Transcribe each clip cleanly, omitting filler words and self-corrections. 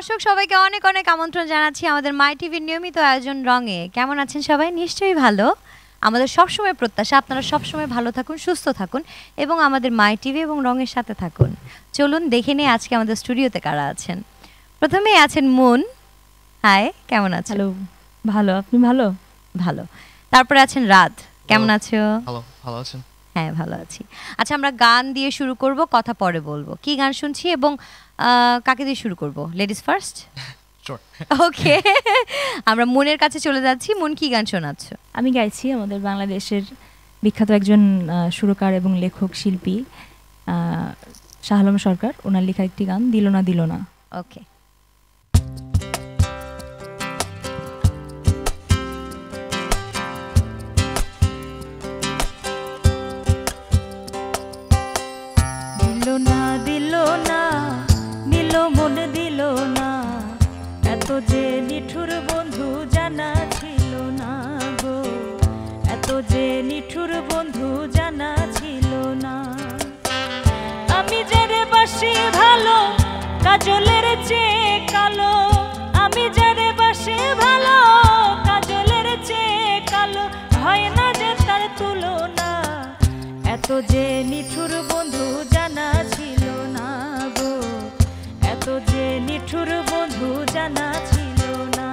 দর্শক সবাইকে অনেক অনেক আমন্ত্রণ জানাচ্ছি আমাদের মাই টিভির নিয়মিত আয়োজন রঙে। কেমন আছেন সবাই? নিশ্চয়ই ভালো। আমাদের সবসময় প্রত্যাশা আপনারা সবসময় ভালো থাকুন, সুস্থ থাকুন এবং আমাদের মাই টিভি এবং রঙের সাথে থাকুন। চলুন দেখে নিই আজকে আমাদের স্টুডিওতে কারা আছেন। প্রথমেই আছেন মুন। হাই, কেমন আছেন? হ্যালো, ভালো। আপনি ভালো? ভালো। তারপরে আছেন রাত। কেমন আছো? ভালো। ভালো আছেন? হ্যাঁ, ভালো আছি। আচ্ছা, আমরা গান দিয়ে শুরু করব, কথা পরে বলবো। কি গান শুনছি এবং কাকে দিয়ে শুরু করব? Ladies first? ওকে, আমরা মুনের কাছে চলে যাচ্ছি। মুন, কি গান শোনাচ্ছ? আমি গাইছি আমাদের বাংলাদেশের বিখ্যাত একজন সুরকার এবং লেখক শিল্পী শাহ আলম সরকার, ওনার লেখা একটি গান, দিল না দিল না। ওকে। দিল না দিল না, নিল মন দিল না, এত যে নিঠুর বন্ধু জানা ছিল না গো, এত যে নিঠুর বন্ধু জানা ছিল না। আমি যারে বাসি ভালো, কাজলের চেয়ে কালো, আমি যারে বাসি ভালো, কাজলের চেয়ে কালো, হয় না যে তার তুলনা, এত যে নিঠুর বন্ধু জানা ছিল না গো, এত যে নিঠুর বন্ধু জানা ছিল না।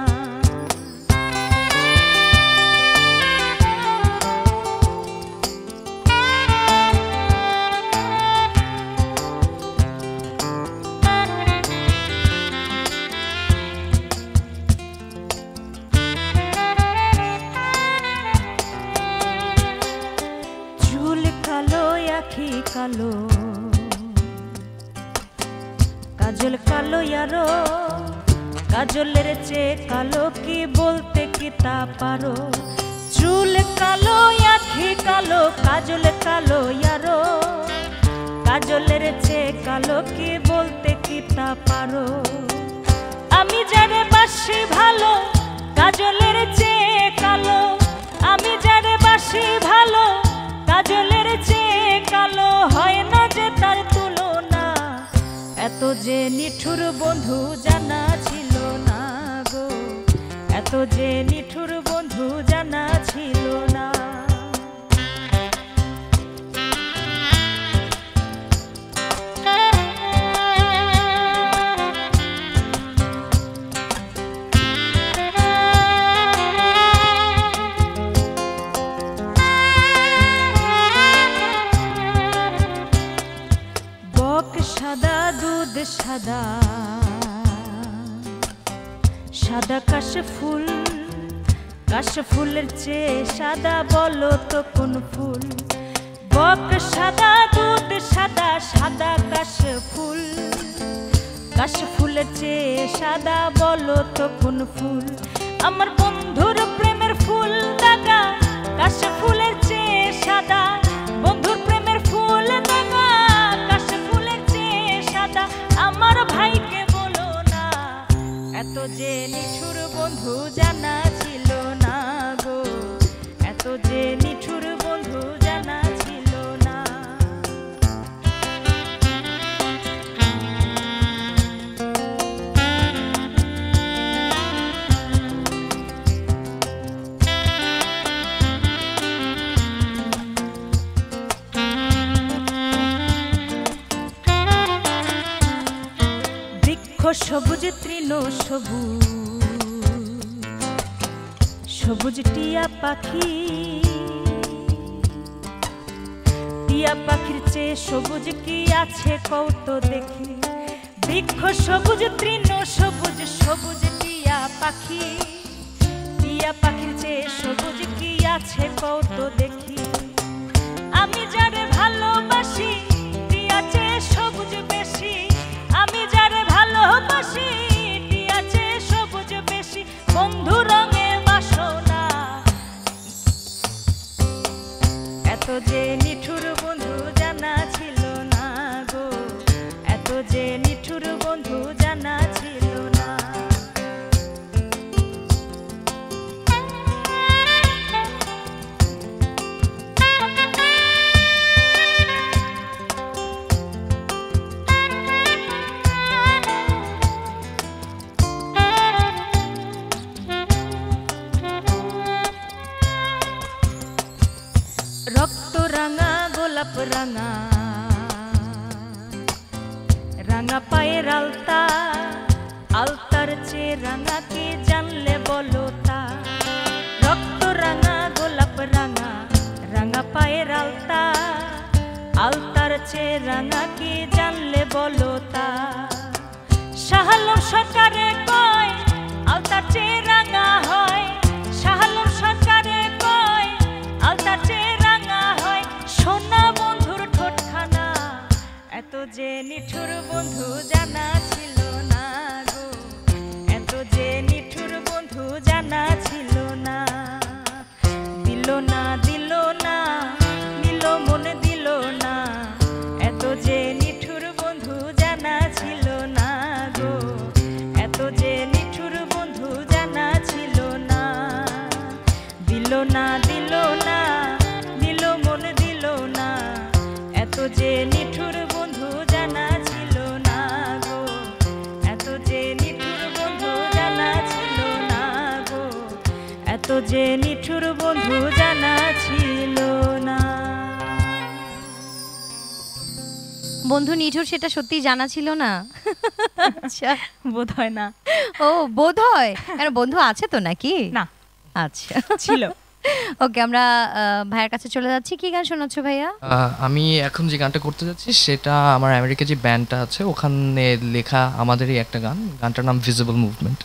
চুল কালো, আখি কালো, কাজল কালো ইয়ারো, কাজলের চেয়ে কালো, কি বলতে কি তা পারো। চুল কালো, আখি কালো, কাজল কালো ইয়ারো, কাজলের চেয়ে কালো, কি বলতে কি তা পারো। আমি যারে বাসি ভালো, কাজলের চেয়ে কালো, আমি যারে বাসি ভালো, কাজলের চেয়ে কালো, হয় না যে তার তুলনা, এত যে নিঠুর বন্ধু জানা ছিল না গো, এত যে নিঠুর বন্ধু জানা ছিল না। সাদা দুধ সাদা, সাদা কাশফুল, কাশফুলের চেয়ে সাদা, বলো তো কোন ফুল। বক সাদা দুধ সাদা, সাদা কাশফুল, কাশফুলের চেয়ে সাদা, বলো তো কোন ফুল। আমার বন্ধুর প্রেমের ফুল দাগা, কাশফুলের চেয়ে সাদা, বন্ধুর প্রেমের ফুল দাগা, কাশফুলের চেয়ে সাদা, আমার ভাইকে বলো না, এত যে নিঠুর বন্ধু জানা ছিল না গো, এত যে নিঠুর বন্ধু জানা ছিল না। সবুজ তৃণ সবুজ, সবুজ টিয়া পাখি, টিয়া পাখির চেয়ে সবুজ কি আছে কত দেখি। বৃক্ষ সবুজ তৃণ সবুজ, সবুজ টিয়া পাখি, টিয়া পাখির চেয়ে সবুজ কি আছে কত দেখি। আমি যারে ভালোবাসি, টিয়া চেয়ে সবুজ বেশি, আমি যারে ভালোবাসি, টিয়া চেয়ে সবুজ বেশি, বন্ধু রঙে বাসনা, এত যে নিঠুর বন্ধু জানা ছিল না গো, এত যে নিঠুর বন্ধু জানা ছিল না। গোলাপ রাঙা রাঙা পায়ের আলতা আলতার চেয়ে রাঙা কি জানলে বলো তা রক্ত রাঙা গোলাপ রাঙা রাঙা পায়ের আলতা আলতার চেয়ে রাঙা কি জানলে বলো তা শাহালম সরকারে কয় আলতার চেয়ে রাঙা হয় শাহালম সরকারে কয় আলতার চেয়ে রাঙা হয় সোনা বন্ধুর ঠোঁটখানা এত যে নিঠুর বন্ধু জানা ছিল না গো এত যে নিঠুর বন্ধু জানা ছিল না দিল না দিল না নিল মন দিল না এত যে নিঠুর বন্ধু জানা ছিল না গো এত যে নিঠুর বন্ধু জানা ছিল না দিল না দিল না নিল মন দিল না এত যে নিঠুর বন্ধু জানা ছিল না গো এত যে নিঠুর বন্ধু জানা ছিল না গো এত যে নিঠুর বন্ধু জানা ছিল না বন্ধু নিঠুর সেটা সত্যি জানা ছিল না। আচ্ছা, বোধ হয় না। ও বোধ হয়, কেন বন্ধু আছে তো নাকি? না, আচ্ছা ছিল। ওকে, আমরা ভাইয়ের কাছে চলে যাচ্ছি। কি গান শোনাচ্ছ ভাইয়া? আমি এখন যে গানটা করতে যাচ্ছি সেটা আমার আমেরিকা যে ব্যান্ডটা আছে ওখানে লেখা আমাদেরই একটা গান। গানটার নাম visible movement.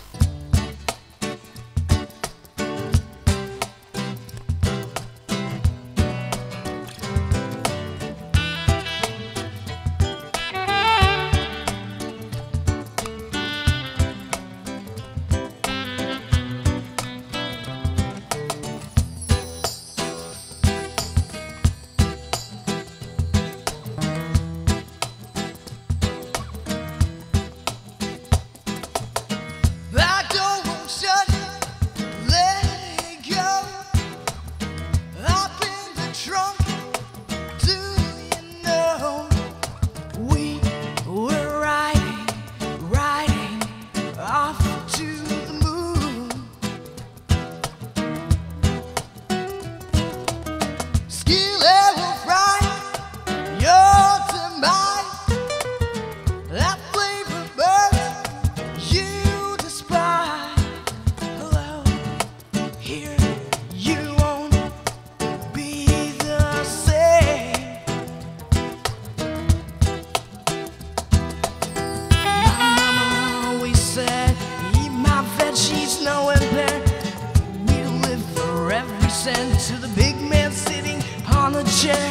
To the big man sitting on a chair,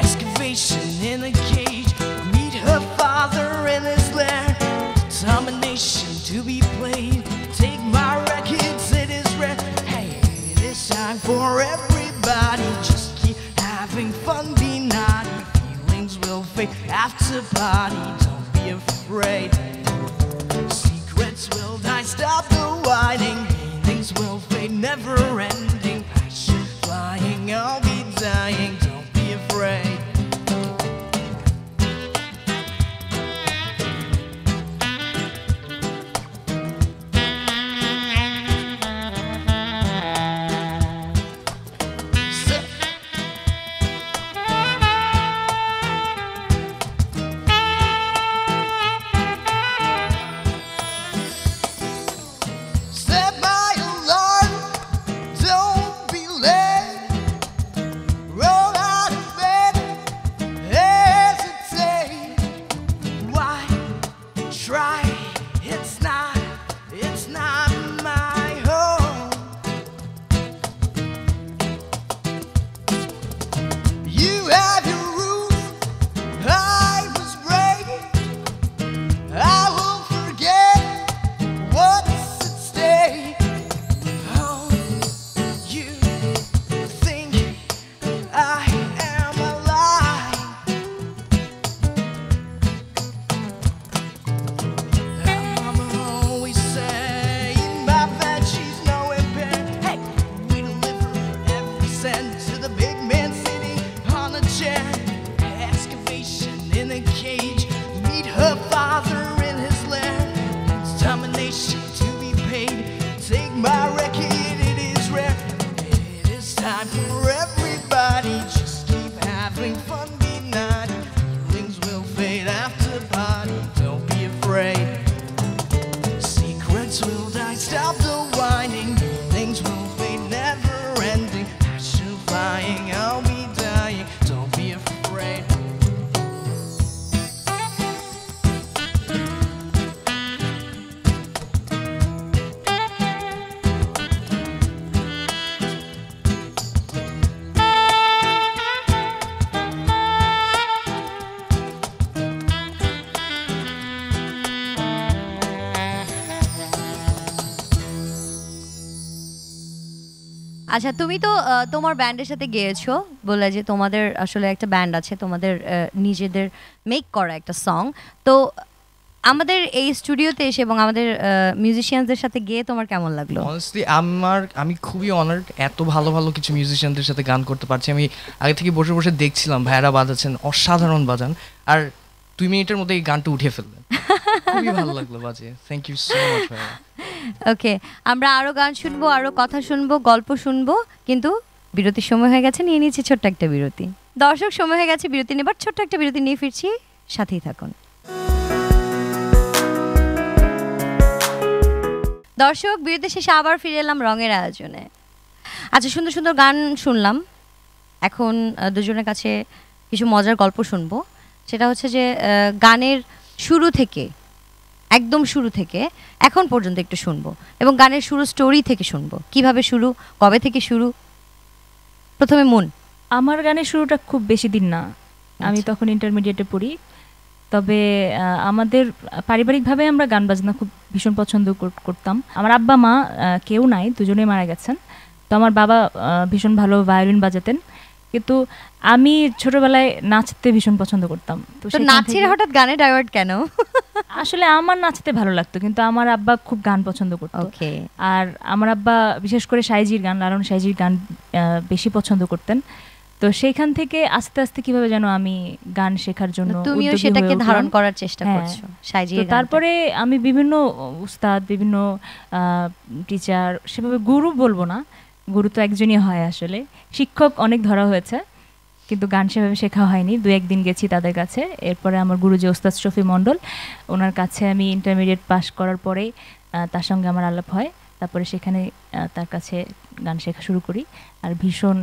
excavation in a cage. Meet her father in his lair. Determination to be played. Take my records, it is rare. Hey, it is time for everybody. Just keep having fun, be naughty. Feelings will fade after party. Don't be afraid. Secrets will die, stop the whining. Feelings will fade, never ending. Flying, I'll be dying, don't be afraid. can't stop the whining. Things will be never ending. Passion flying, I'll be dying. Don't be afraid. আচ্ছা, তুমি তো তোমার ব্যান্ডের সাথে গিয়েছো, বলে যে তোমাদের আসলে একটা ব্যান্ড আছে, তোমাদের নিজেদের মেক করা একটা সং। তো আমাদের এই স্টুডিওতে এসে এবং আমাদের মিউজিশিয়ানদের সাথে গিয়ে তোমার কেমন লাগলো? অনেস্টলি আমি খুবই অনার্ড, এত ভালো ভালো কিছু মিউজিশিয়ানদের সাথে গান করতে পারছি। আমি আগে থেকে বসে বসে দেখছিলাম ভাইয়ারা বাজাচ্ছেন, অসাধারণ বাজান, আর 2 মিনিটের মধ্যে এই গানটা উঠিয়ে ফেললেন। খুবই ভালো লাগলো বাজে। থ্যাংক ইউ সো মাচ ভাইয়া। ওকে, আমরা আরো গান শুনবো, আরো কথা শুনবো, গল্প শুনবো, কিন্তু বিরতির সময় হয়ে গেছে, নিয়ে নিয়েছি ছোট্ট একটা বিরতি। দর্শক, সময় হয়ে গেছে বিরতি নেবার, ছোট্ট একটা বিরতি নিয়ে ফিরছি, সাথেই থাকুন। দর্শক, বিরতি শেষে আবার ফিরে এলাম রঙের আয়োজনে। আচ্ছা, সুন্দর সুন্দর গান শুনলাম, এখন দুজনের কাছে কিছু মজার গল্প শুনবো। সেটা হচ্ছে যে গানের শুরু থেকে, একদম শুরু থেকে এখন পর্যন্ত একটু শুনবো, এবং গানের শুরু স্টোরি থেকে শুনবো, কিভাবে শুরু, কবে থেকে শুরু। প্রথমে মন। আমার গানের শুরুটা খুব বেশি দিন না, আমি তখন ইন্টারমিডিয়েটে পড়ি। তবে আমাদের পারিবারিকভাবে আমরা গান বাজনা খুব ভীষণ পছন্দ করতাম। আমার আব্বা মা কেউ নাই, দুজনেই মারা গেছেন। তো আমার বাবা ভীষণ ভালো ভায়োলিন বাজাতেন, কিন্তু আমি ছোটবেলায় নাচতে ভীষণ পছন্দ করতাম। তো নাচের হঠাৎ গানে ডাইভার্ট কেন? আসলে আমার নাচতে ভালো লাগতো, কিন্তু আমার আব্বা খুব গান পছন্দ করতো। আর আমার আব্বা বিশেষ করে সাইজির গান, লালন সাইজির গান বেশি পছন্দ করতেন। তো সেইখান থেকে আস্তে আস্তে কিভাবে যেন আমি গান শেখার জন্য, তুমিও সেটাকে ধারণ করার চেষ্টা করছো সাইজির গান। তারপরে আমি বিভিন্ন উস্তাদ, বিভিন্ন টিচার, সেভাবে গুরু বলবো না, গুরু তো একজনই হয় আসলে, শিক্ষক অনেক ধরা হয়েছে, কিন্তু গান সেভাবে শেখা হয়নি। 2-1 দিন গেছি তাদের কাছে। এরপরে আমার গুরু যে ওস্তাদ শফি মণ্ডল, ওনার কাছে আমি ইন্টারমিডিয়েট পাস করার পরেই তার সঙ্গে আমার আলাপ হয়। তারপরে সেখানে তার কাছে গান শেখা শুরু করি, আর ভীষণ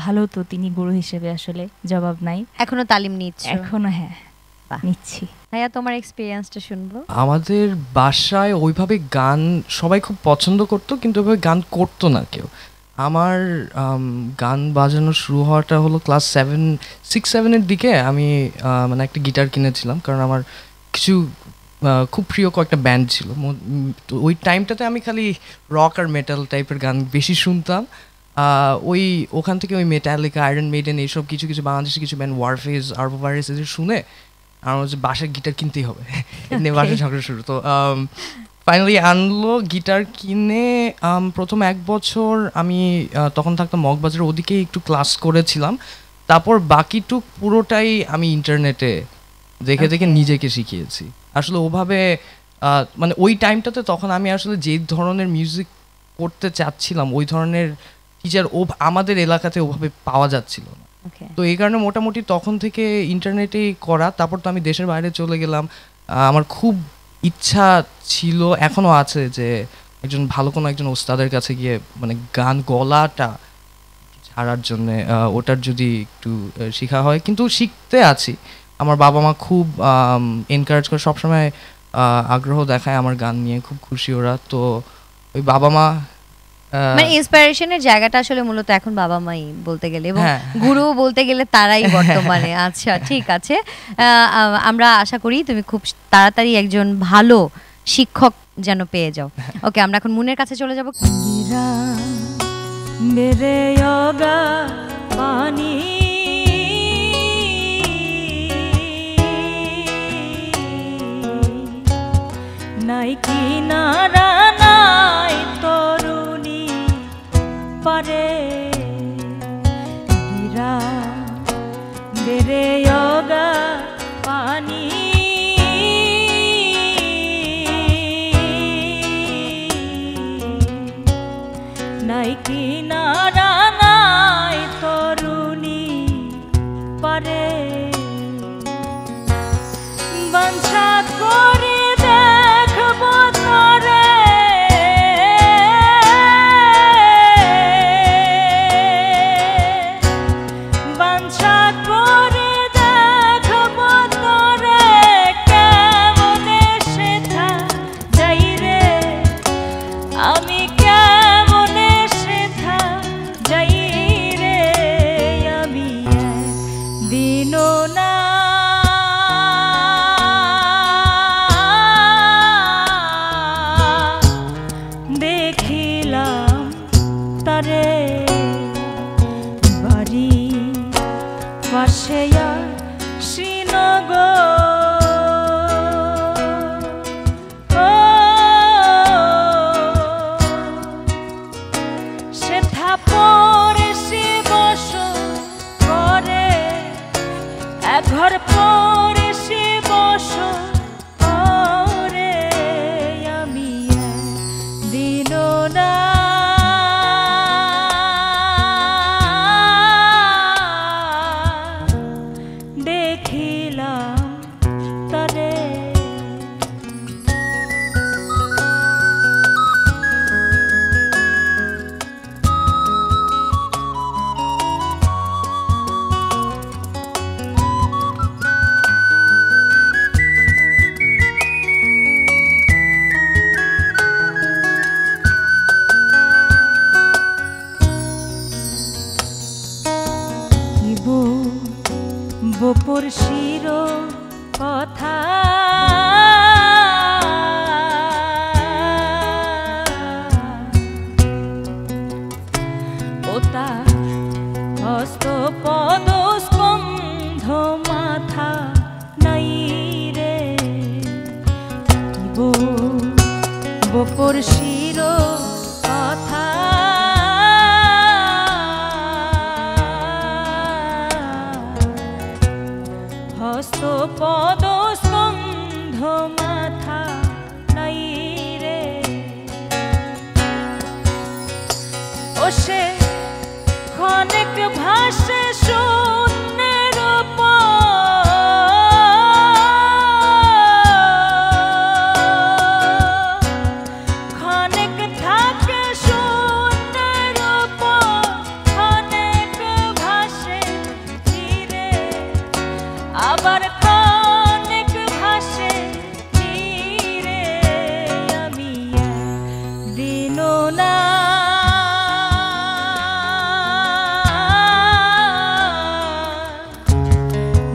ভালো, তো তিনি গুরু হিসেবে আসলে জবাব নাই। এখনো তালিম নিচ্ছ? এখনো হ্যাঁ, নিচ্ছি। ভাইয়া, তোমার এক্সপিরিয়েন্সটা শুনবো। আমাদের বাসায় ওইভাবে গান সবাই খুব পছন্দ করতো, কিন্তু ওইভাবে গান করতো না কেউ। আমার গান বাজানো শুরু হওয়াটা হলো ক্লাস 6-7-এর দিকে। আমি মানে একটা গিটার কিনেছিলাম, কারণ আমার কিছু খুব প্রিয় কয়েকটা ব্যান্ড ছিল। তো ওই টাইমটাতে আমি খালি রক আর মেটাল টাইপের গান বেশি শুনতাম। ওখান থেকে ওই মেটালিকা, আয়রন মেইডেন, এইসব কিছু কিছু বাংলাদেশি কিছু ব্যান্ড, ওয়ারফেজ, আরবো ভাইরাস, এদের শুনে আমার হচ্ছে বাসায় গিটার কিনতেই হবে, এমনি বাসায় ঝগড়া শুরু। তো ফাইনালি আনলো গিটার কিনে। প্রথম 1 বছর আমি তখন থাকতাম মগবাজারের ওদিকেই একটু ক্লাস করেছিলাম। তারপর বাকিটুক পুরোটাই আমি ইন্টারনেটে দেখে দেখে নিজেকে শিখিয়েছি। আসলে ওভাবে মানে ওই টাইমটাতে তখন আমি আসলে যে ধরনের মিউজিক করতে চাচ্ছিলাম, ওই ধরনের টিচার আমাদের এলাকাতে ওভাবে পাওয়া যাচ্ছিল না। তো এই কারণে মোটামুটি তখন থেকে ইন্টারনেটেই করা। তারপর তো আমি দেশের বাইরে চলে গেলাম। আমার খুব ইচ্ছা ছিল, এখনো আছে, যে একজন ভালো কোনো একজন ওস্তাদের কাছে গিয়ে মানে গান গলাটা ছাড়ার জন্যে ওটার যদি একটু শেখা হয়। কিন্তু শিখতে আছি। আমার বাবা মা খুব এনকারেজ করে, সবসময় আগ্রহ দেখায় আমার গান নিয়ে, খুব খুশি ওরা। তো ওই বাবা মা মানে ইন্সপিরেশনের জায়গাটা আসলে মূলত এখন বাবা মাই বলতে গেলে, এবং গুরু বলতে গেলে তারাই বর্তমানে। আচ্ছা, ঠিক আছে, আমরা আশা করি তুমি খুব তাড়াতাড়ি একজন ভালো শিক্ষক যেন পেয়ে যাও। ওকে, আমরা এখন মুনের কাছে চলে যাব। মেরে যোগা পানি নাই কিনারা নাই তরুণী পারে গিরা মেরে যোগা পানি নাই কিনারা নাই তরুণী পারে বাঞ্ছা করে দেখব তরে আমি কেমনে সেথা যাই রে আমি দিনও না দেখিলাম তারে বাড়ি পাশে শ্রীনগর সেথা পরে শিবস করে ঘর পরে শিবস করে আমি দিন না দেখিলাম তারে বপুর শির কথা ওতা হস্ত পদ স্কন্ধ মাথা নাই রে বপুর শির কথা হস্ত পদ স্কন্ধ মাথা নাই রে ও সে ক্ষণিক ভাসে শূন্যের ক্ষণিক থাকে শূন্যের ক্ষণিক ভাসে ধীরে আবার ক্ষণিক ভাসে ধীরে আমি দিন না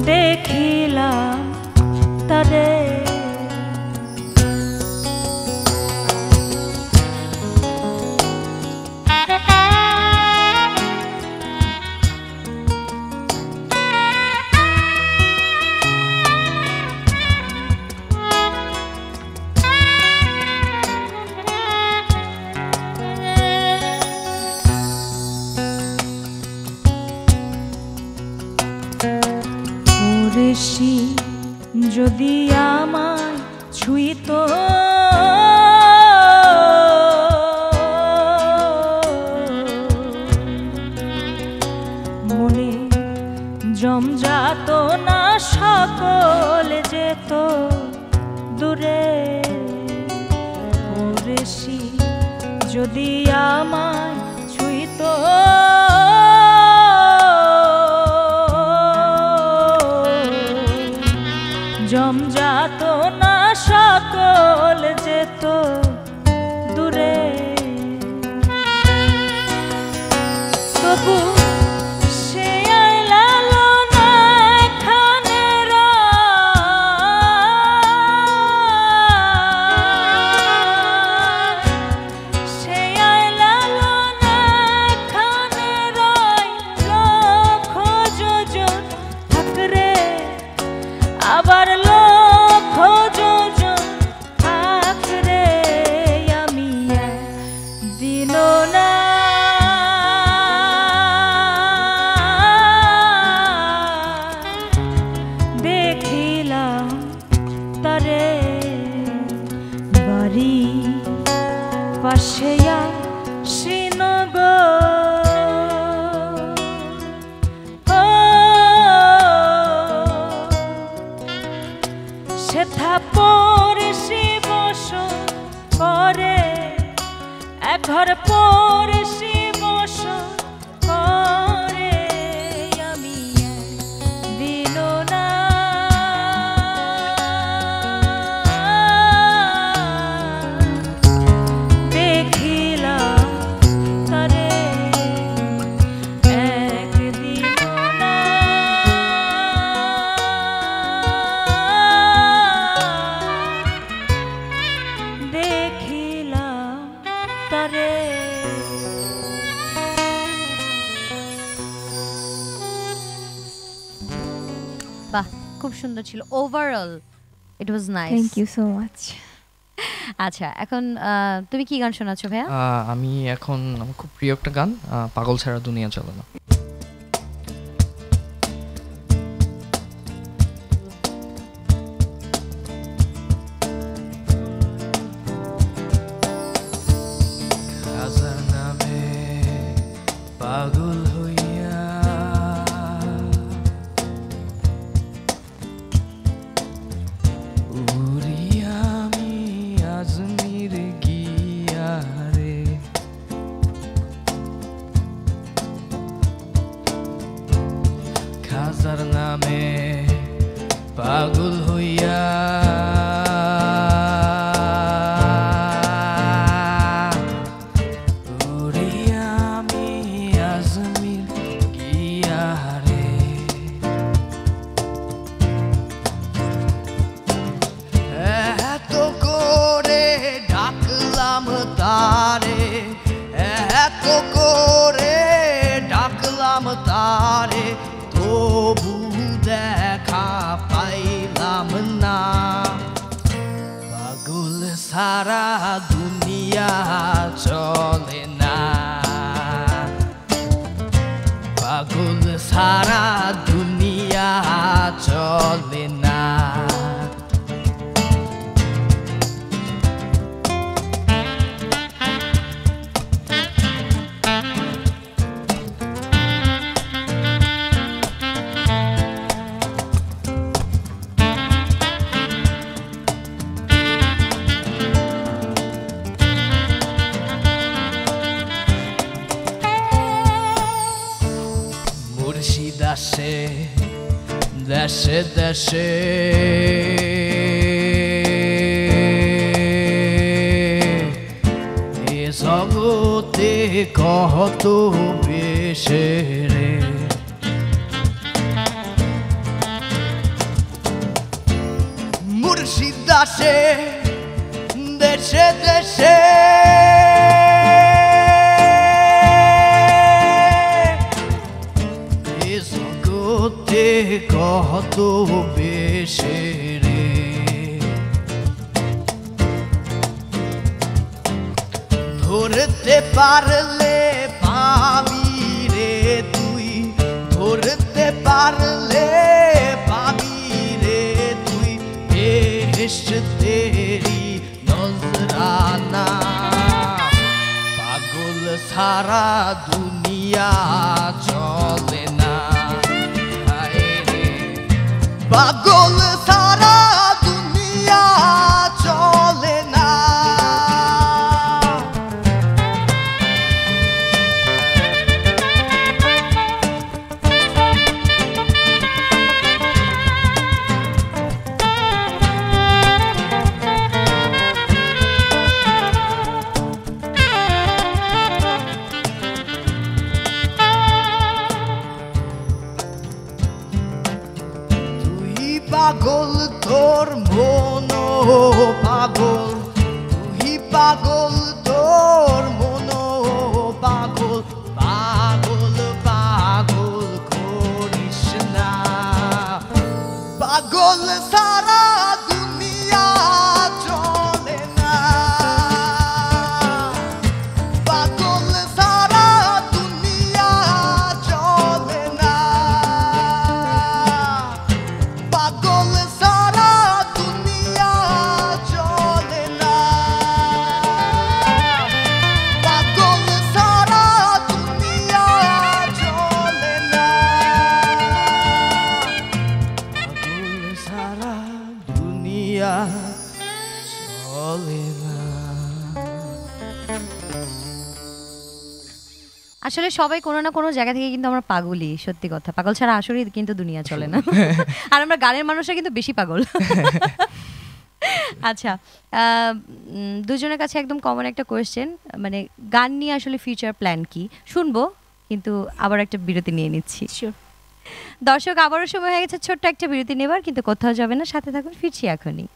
দেখিলাম তারে ঋষি যদি আমায় ছুঁইত মনে জমজাত না সকল যেত দূরে ঋষি যদি আমায় ছুঁইত জমজাত না সকল যেত দূরে তবু সে আইলালো না এখানে সে আইলালো না এখানে লক্ষ যোজন থাকরে আবার লক্ষ যোজন থাকরে আমি দিন না দেখিলাম তারে বাড়ি পাশে সেথা পরে শিবস করে ঘর পরে শিবস করে আমি দিন না দেখি বাহ, খুব সুন্দর ছিল overall, it was nice. Thank you so much. আচ্ছা, এখন তুমি কি গান শোনাচ্ছো ভাইয়া? আমি এখন আমার খুব প্রিয় একটা গান, পাগল ছাড়া দুনিয়া চলে না। খাজার নামে পাগল হইয়া উড়িয়া আমি আজমির গিয়া রে, খাজার নামে পাগল হইয়া উড়িয়া আমি আজমির গিয়া রে, এত করে ডাকলাম তারে, এত করে ডাকলাম তারে, তবু দেখা পাইলাম না। পাগল সারা দুনিয়া চলে না, পাগল সারা দুনিয়া চলে না। মুর্শিদ আসে দেশে দেশে, এ জগতে কত বেশে রে, মুর্শিদ আসে দেশে দেশে, জগতে কত বেশে রে, ধরতে পারলে পাবি রে তুই, ধরতে পারলে পাবি রে তুই, বেহেশত তেরি নজরানা। পাগল সারা দুনিয়া চলে না, পাগল সারা দুনিয়া চলে না। পাগল তোর মনো পাগল, তুই পাগল তোর মনো পাগল, পাগল পাগল করিস না। পাগল সারা দুনিয়া চলে না, পাগল সারা দুনিয়া চলে না, পাগল সারা দুনিয়া চলে না, পাগল সারা দুনিয়া চলে না, পাগল সারা দুনিয়া চলে না। আসলে সবাই কোনো না কোনো জায়গা থেকে কিন্তু আমরা পাগলই, সত্যি কথা। পাগল ছাড়া আসলে কিন্তু দুনিয়া চলে না। আর আমরা গানের মানুষরা কিন্তু বেশি পাগল। আচ্ছা, দুজনের কাছে একদম কমন একটা কোয়েশ্চেন, মানে গান নিয়ে আসলে ফিউচার প্ল্যান কি? শুনবো, কিন্তু আবার একটা বিরতি নিয়ে নিচ্ছি। শিওর। দর্শক, আবারও সময় হয়ে গেছে ছোট্ট একটা বিরতি নেবার, কিন্তু কোথাও যাবে না, সাথে থাকুন, ফিরছি এখনই।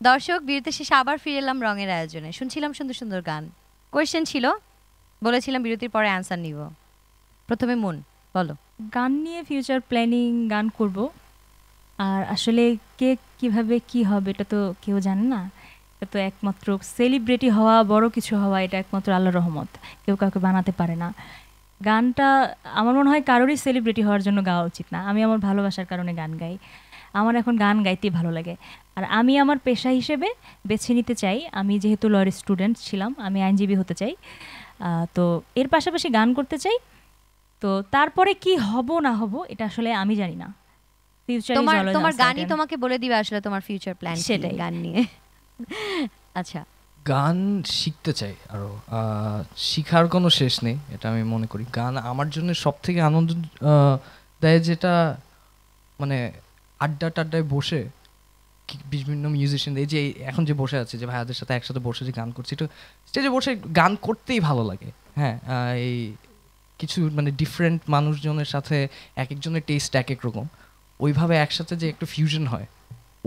দর্শক, বিরতি শেষে আবার ফিরে এলাম রঙের আয়োজনে। শুনছিলাম সুন্দর সুন্দর গান। কোয়েশ্চেন ছিল, বলেছিলাম বিরতির পরে অ্যান্সার নিব। প্রথমে মন, বলো। গান নিয়ে ফিউচার প্ল্যানিং, গান করব। আর আসলে কে কিভাবে কি হবে এটা তো কেউ জানে না। এটা তো একমাত্র সেলিব্রিটি হওয়া, বড় কিছু হওয়া, এটা একমাত্র আল্লাহর রহমত, কেউ কাউকে বানাতে পারে না। গানটা আমার মনে হয় কারোরই সেলিব্রিটি হওয়ার জন্য গাওয়া উচিত না। আমি আমার ভালোবাসার কারণে গান গাই, আমার এখন গান গাইতেই ভালো লাগে। আর আমি আমার পেশা হিসেবে বেছে নিতে চাই, আমি যেহেতু লয়ের স্টুডেন্ট ছিলাম, আমি আইনজীবী হতে চাই। তো এর পাশাপাশি গান করতে চাই। তো তারপরে কি হব না হব এটা আসলে আমি জানি না। তোমার গানই তোমাকে বলে দিবে আসলে তোমার ফিউচার প্ল্যান সেটাই, গান নিয়ে। আচ্ছা, গান শিখতে চাই আরও, শিখার কোনো শেষ নেই এটা আমি মনে করি। গান আমার জন্য সব থেকে আনন্দ দেয় যেটা, মানে আড্ডায় বসে বিভিন্ন মিউজিশিয়ান, এই যে এখন যে বসে আছে, যে ভাইয়াদের সাথে একসাথে বসে যে গান করছি, একটু স্টেজে বসে গান করতেই ভালো লাগে। হ্যাঁ, এই কিছু মানে ডিফারেন্ট মানুষজনের সাথে এক একজনের টেস্ট এক এক রকম, ওইভাবে একসাথে যে একটু ফিউশন হয়,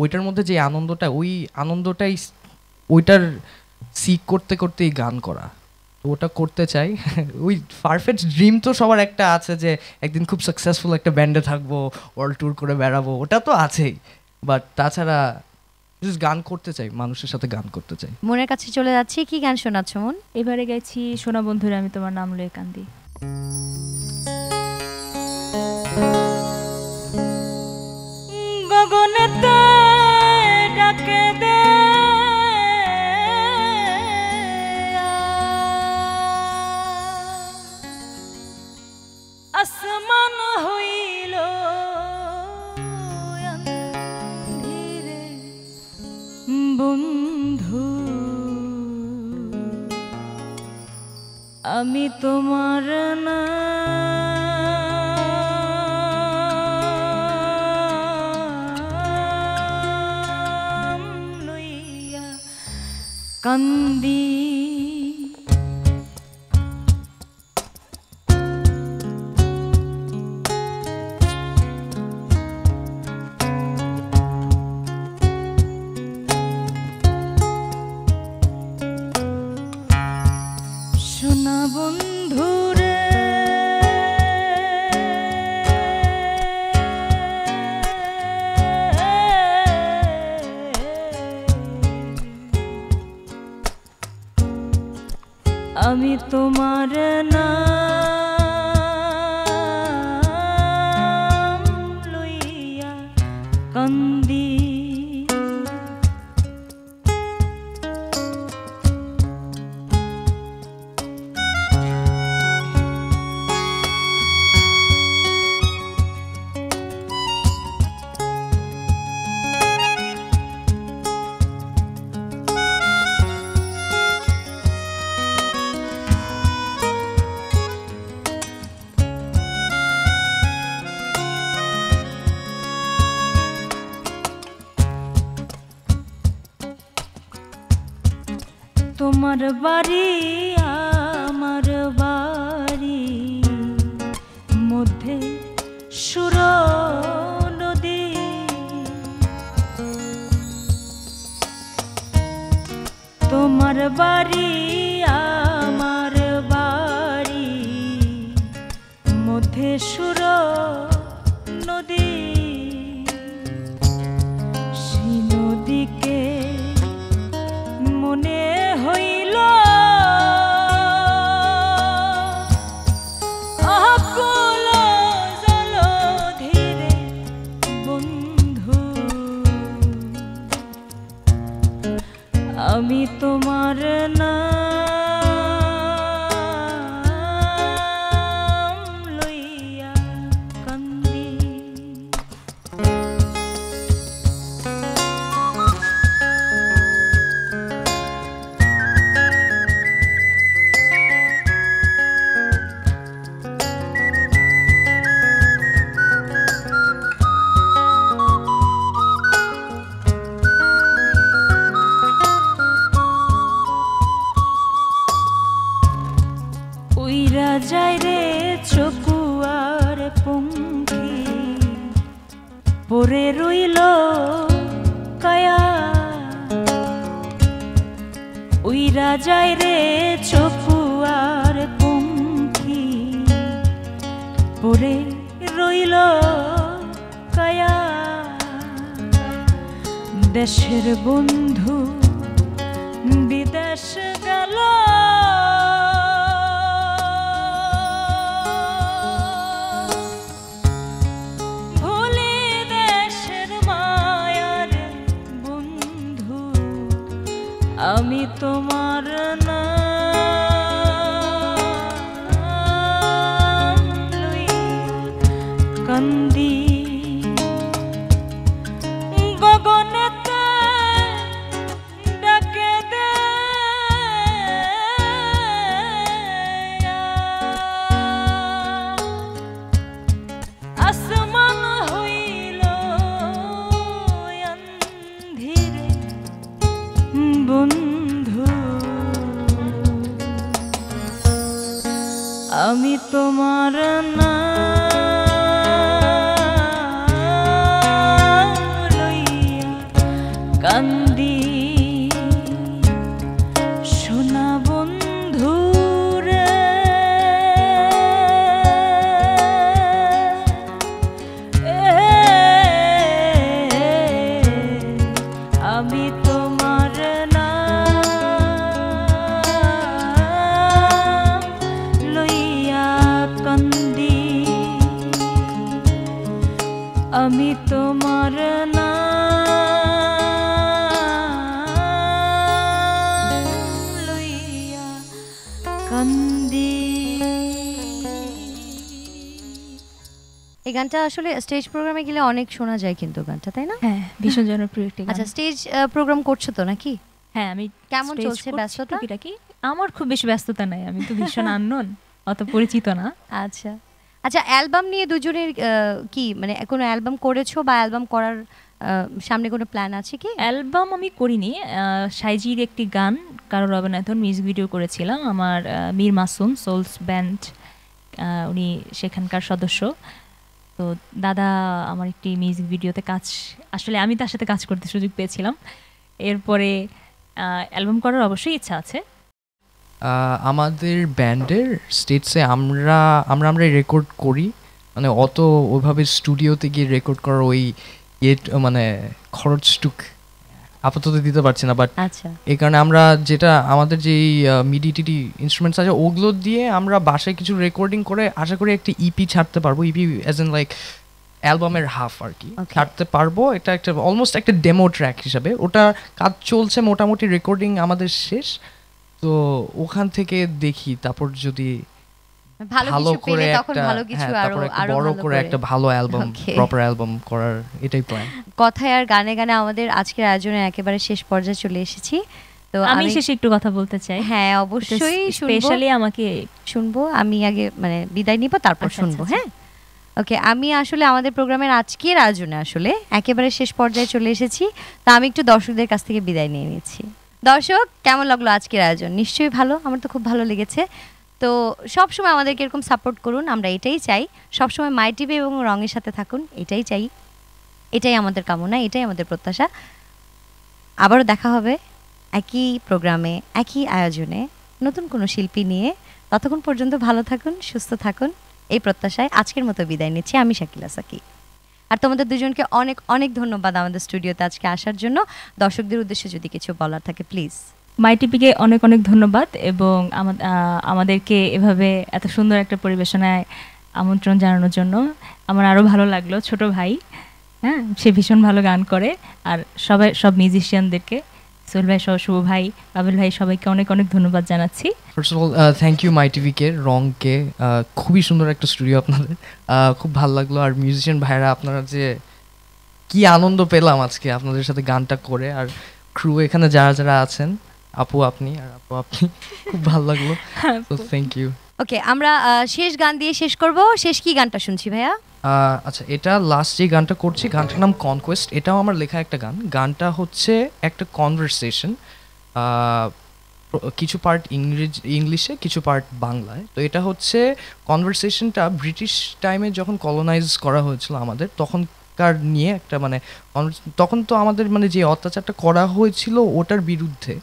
ওইটার মধ্যে যে আনন্দটা, ওই আনন্দটাই ওইটার সিক করতে করতেই গান করা, তো ওটা করতে চাই। ওই পারফেক্ট ড্রিম তো সবার একটা আছে যে একদিন খুব সাকসেসফুল একটা ব্যান্ডে থাকবো, ওয়ার্ল্ড ট্যুর করে বেড়াবো, ওটা তো আছেই। বাট তাছাড়া জাস্ট গান করতে চাই, মানুষের সাথে গান করতে চাই। মনের কাছে চলে যাচ্ছি, কি গান শোনাচ্ছ মন? এবারে গাইছি সোনা বন্ধুরে আমি তোমার নাম লয়ে কান্দি। গগনেতে ডাকে দে আসমান হইল অন্ধেরে বন্ধু, আমি তোমার নাম লইয়া কান্দি। সোনা বন্ধুরে আমি তোমার নাম লইয়া কান্দি। তোমার বাড়ি আমার বাড়ি মধ্যে সুর নদী, তোমার বাড়ি আমার বাড়ি মধ্যে সুর নদী, সেই নদীকে মনে হইল আকুল জলধিরে বন্ধু, আমি তোমার নাম লইয়া কান্দি। উইরা যায় রে চকুয়ার পঙ্খী, পরে রইল কায়া উইরা যায় রে চকুয়ার পঙ্খী পরে রইল কায়া দেশের বন্ধু বিদেশ গেল ভুলি দেশের মায়ার বন্ধু আমি তোমার নাম লইয়া কান্দি গগনেতে ডাকে দে আসমান হইল অন্ধেরে বন্ধু আমি তোমার নাম লইয়া কান্দি সোনা বন্ধু রে আমি তোমার নাম লইয়া কান্দি আমি তোমার নাম লইয়া কান্দি। এই গানটা আসলে স্টেজ প্রোগ্রামে গেলে অনেক শোনা যায় কিন্তু গানটা, তাই না? হ্যাঁ, ভীষণ জনপ্রিয় একটি গান। আচ্ছা, স্টেজ প্রোগ্রাম করছো তো নাকি? হ্যাঁ, আমি কেমন stage চলছে করছি ব্যস্ততা? টুকিটাকি। আমার খুব বেশি ব্যস্ততা নাই, আমি তো ভীষণ আননোন, অত পরিচিত না। আচ্ছা আচ্ছা, অ্যালবাম নিয়ে দুজনের কি মানে কোনো অ্যালবাম করেছো বা অ্যালবাম করার সামনে কোনো প্ল্যান আছে কি? অ্যালবাম আমি করিনি, সাইজির একটি গান কারো রবীন্দ্রনাথন মিউজিক ভিডিও করেছিলাম। আমার মীর মাসুম সোলস ব্যান্ড, উনি সেখানকার সদস্য। তো দাদা আমার একটি মিউজিক ভিডিওতে কাজ, আসলে আমি তার সাথে কাজ করতে সুযোগ পেয়েছিলাম। এরপরে অ্যালবাম করার অবশ্যই ইচ্ছা আছে। আমাদের ব্যান্ডের স্টেটসে আমরা রেকর্ড করি, মানে অত ওইভাবে স্টুডিওতে গিয়ে রেকর্ড করার ওই মানে খরচটুক আপাতত দিতে পারছি না। বাট আচ্ছা, এই কারণে আমরা যেটা আমাদের যে মিডি টিডি ইনস্ট্রুমেন্টস আছে ওগুলো দিয়ে আমরা বাসায় কিছু রেকর্ডিং করে আশা করি একটা ইপি ছাড়তে পারবো। ইপি অ্যাজ ইন লাইক অ্যালবামের হাফ আর কি ছাড়তে পারবো। এটা একটা অলমোস্ট একটা ডেমো ট্র্যাক হিসাবে, ওটা কাজ চলছে, মোটামুটি রেকর্ডিং আমাদের শেষ। তো ওখান থেকে দেখি তারপর যদি ভালো করে একটা বড় করে একটা ভালো অ্যালবাম, প্রপার অ্যালবাম করার এটাই প্ল্যান। কথায় আর গানে গানে আমাদের আজকের আয়োজনের একেবারে শেষ পর্যায়ে চলে এসেছি। তো আমি শেষে একটু কথা বলতে চাই। হ্যাঁ, অবশ্যই স্পেশালি আমাকে শুনবো। আমি আগে মানে বিদায় নিব, তারপর শুনবো। হ্যাঁ, ওকে। আমি আসলে আমাদের প্রোগ্রামের আজকের আয়োজনে আসলে একেবারে শেষ পর্যায়ে চলে এসেছি। তা আমি একটু দর্শকদের কাছ থেকে বিদায় নিয়ে নিচ্ছি। দর্শক, কেমন লাগলো আজকের আয়োজন? নিশ্চয়ই ভালো, আমার তো খুব ভালো লেগেছে। তো সবসময় আমাদেরকে এরকম সাপোর্ট করুন, আমরা এটাই চাই। সবসময় মাই টিভি এবং রঙের সাথে থাকুন, এটাই চাই, এটাই আমাদের কামনা, এটাই আমাদের প্রত্যাশা। আবারও দেখা হবে একই প্রোগ্রামে, একই আয়োজনে, নতুন কোনো শিল্পী নিয়ে। ততক্ষণ পর্যন্ত ভালো থাকুন, সুস্থ থাকুন, এই প্রত্যাশায় আজকের মতো বিদায় নিচ্ছি। আমি শাকিলা সাকি। আর তোমাদের দুজনকে অনেক অনেক ধন্যবাদ আমাদের স্টুডিওতে আজকে আসার জন্য। দর্শকদের উদ্দেশ্যে যদি কিছু বলার থাকে প্লিজ। মাই টিভিকে অনেক অনেক ধন্যবাদ, এবং আমাদেরকে এভাবে এত সুন্দর একটা পরিবেশনায় আমন্ত্রণ জানানোর জন্য। আমার আরও ভালো লাগলো, ছোট ভাই, হ্যাঁ, সে ভীষণ ভালো গান করে। আর সব মিউজিশিয়ানদেরকে, সোহেল ভাই সহ, শুভ ভাই, পাবেল ভাই, সবাইকে অনেক অনেক ধন্যবাদ জানাচ্ছি। First of all thank you my টিভিকে, রংকে। খুবই সুন্দর একটা স্টুডিও আপনাদের, খুব ভালো লাগলো। আর মিউজিশিয়ান ভাইরা, আপনারা যে কি আনন্দ পেলাম আজকে আপনাদের সাথে গানটা করে। আর ক্রু এখানে যারা যারা আছেন, আপু আপনি আর আপু আপনি, খুব ভালো লাগলো। তো থ্যাংক ইউ। ওকে, আমরা শেষ গান দিয়ে শেষ করব। শেষ কি গানটা শুনছি ভাইয়া? আচ্ছা, এটা লাস্ট যে গানটা করছি, গানটার নাম কনকোয়েস্ট। এটাও আমার লেখা একটা গান। গানটা হচ্ছে একটা কনভারসেশন, কিছু পার্ট ইংলিশে, কিছু পার্ট বাংলায়। তো এটা হচ্ছে কনভারসেশনটা ব্রিটিশ টাইমে যখন কলোনাইজ করা হয়েছিল আমাদের, তখনকার নিয়ে একটা মানে তখন তো আমাদের মানে যে অত্যাচারটা করা হয়েছিল ওটার বিরুদ্ধে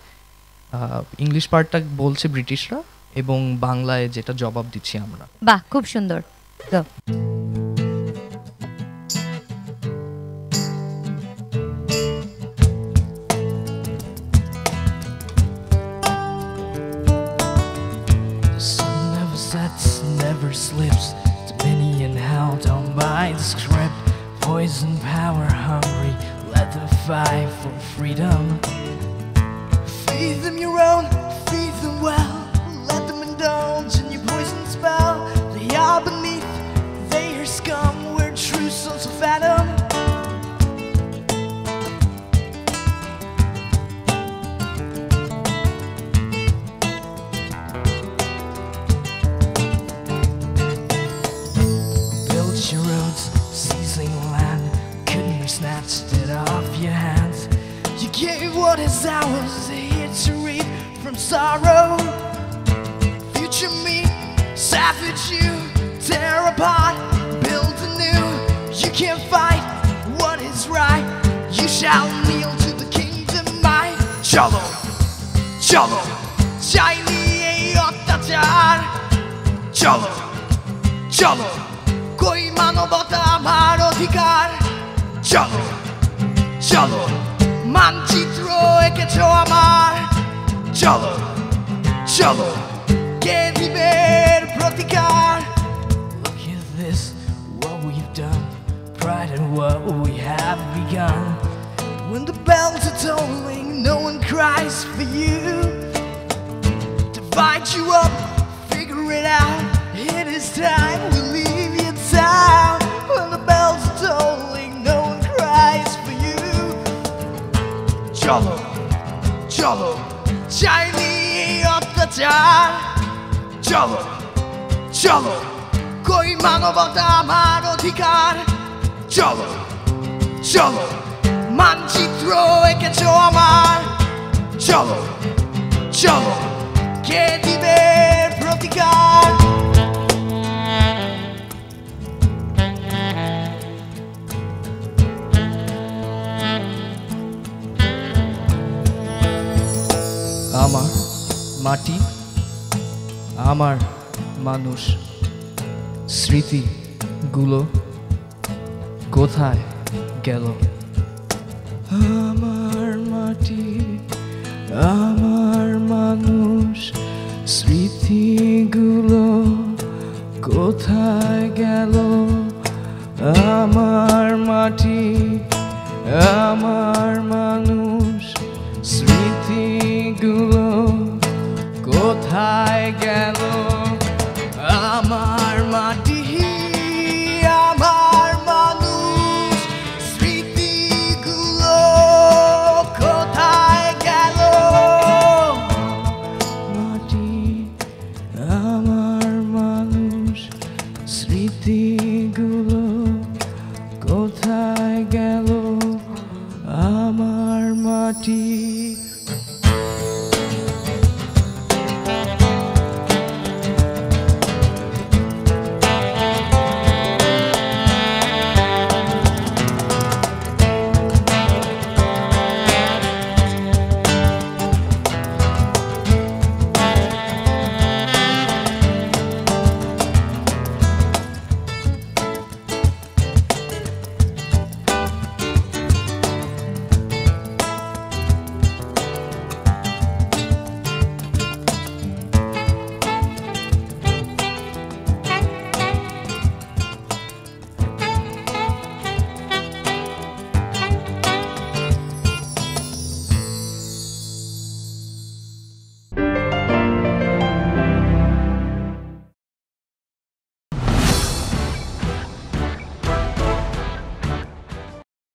ইংলিশ পার্টটা বলছে ব্রিটিশরা এবং বাংলায় যেটা জবাব দিচ্ছি আমরা। বাহ, খুব সুন্দর। Go. The sun never sets, never slips. To many and held down by the script. Poison, power, hungry. Let them fight for freedom. Feed them your own, feed them well. Let them indulge in your poison spell. They are beneath, they are scum. We're true sons of Adam. Build your roads, seizing land. Couldn't have snatched it off your hands. You gave what is ours, here to reap from sorrow. Future me, savage you, tear apart, build anew. You can't fight what is right. You shall kneel to the kingdom might. Chalo, chalo, shiny ottachar. Chalo, chalo, koi manobata amar odhikar. Chalo, chalo, manchitro ekecho amar. Chalo, chalo, ke diber protikar. Look at this, what we've done, pride in what we have begun. When the bells are tolling, no one cries for you. Divide you up, figure it out. It is time we leave your town. When the bells are tolling, no one cries for you. Chalo, chalo, shiny ottachar. Chalo, chalo, koi manobata amar odhikar. Chalo, chalo, manchitro ekecho amar. Chalo, chalo, ke diber protikar. আমার মাটি, আমার মানুষ, স্মৃতিগুলো কোথায় গেল? আমার মাটি, আমার মানুষ, স্মৃতিগুলো কোথায় গেল? আমার মাটি, আমার মানুষ, স্মৃতিগুলো কোথায় গেল?